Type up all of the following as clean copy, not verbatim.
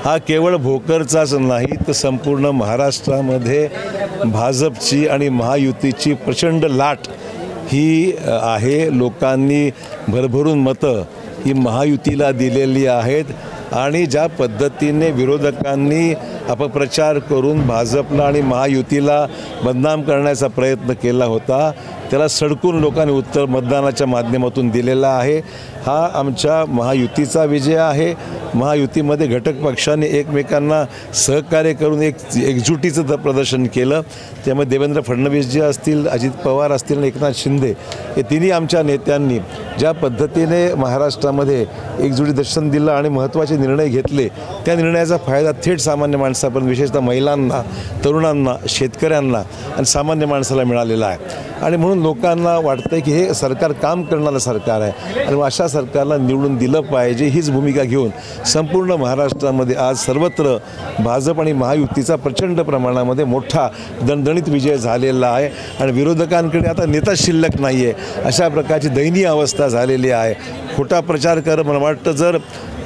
हा केवळ भोकरचाच नाही तर संपूर्ण महाराष्ट्रामध्ये भाजपची आणि महायुतीची प्रचंड लाट ही आहे। लोकांनी भरभरून मतं ही महायुतीला दिलेली आहेत आणि ज्या पद्धतीने विरोधकांनी अपप्रचार करून भाजपला आणि महायुतीला बदनाम करण्याचा प्रयत्न केला होता त्याला सडकून लोकांनी उत्तर मतदानाच्या माध्यमातून दिलेला आहे। हा आमच्या महायुतीचा विजय आहे। महायुतीमध्ये घटक पक्षांनी एकमेकांना सहकार्य करून एकजुटीचं प्रदर्शन केलं। त्यामुळे देवेंद्र फडणवीस जी असतील, अजित पवार असतील आणि एकनाथ शिंदे हे तिन्ही आमच्या नेत्यांनी ज्या पद्धतीने महाराष्ट्रामध्ये एकजुटी दर्शन दिलं आणि महत्त्वाचे निर्णय घेतले त्या निर्णयाचा फायदा थेट सामान्य माणसापर्यंत विशेषतः महिलांना, तरुणांना, शेतकऱ्यांना आणि सामान्य माणसाला मिळालेला आहे। आणि म्हणून लोकांना वाटतं की हे सरकार काम करणारं सरकार आहे आणि अशा सरकारला निवडून दिलं पाहिजे हीच भूमिका घेऊन संपूर्ण महाराष्ट्रामध्ये आज सर्वत्र भाजप आणि महायुतीचा प्रचंड प्रमाणामध्ये मोठा दणदणीत विजय झालेला आहे आणि विरोधकांकडे आता नेता शिल्लक नाही आहे अशा प्रकारची दयनीय अवस्था झालेली आहे। खोटा प्रचार कर मला वाटतं जर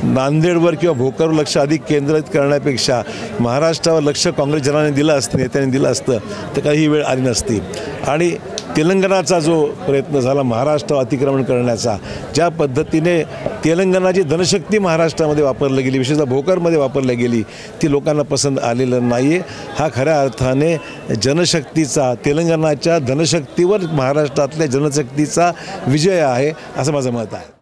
नांदेडवर किंवा भोकरवर लक्ष अधिक केंद्रित करण्यापेक्षा महाराष्ट्रावर लक्ष काँग्रेस जनाने दिलं असतं, नेत्यांनी दिलं असतं तर काही वेळ आली नसती। आणि तेलंगणाचा जो प्रयत्न झाला महाराष्ट्र अतिक्रमण करण्याचा, ज्या पद्धतीने तेलंगणाची धनशक्ती महाराष्ट्रामध्ये वापरली गेली, विशेषतः भोकरमध्ये वापरली गेली, ती लोकांना पसंत आलेलं नाही आहे। हा खऱ्या अर्थाने जनशक्तीचा, तेलंगणाच्या धनशक्तीवर महाराष्ट्रातल्या जनशक्तीचा विजय आहे असं माझं मत आहे।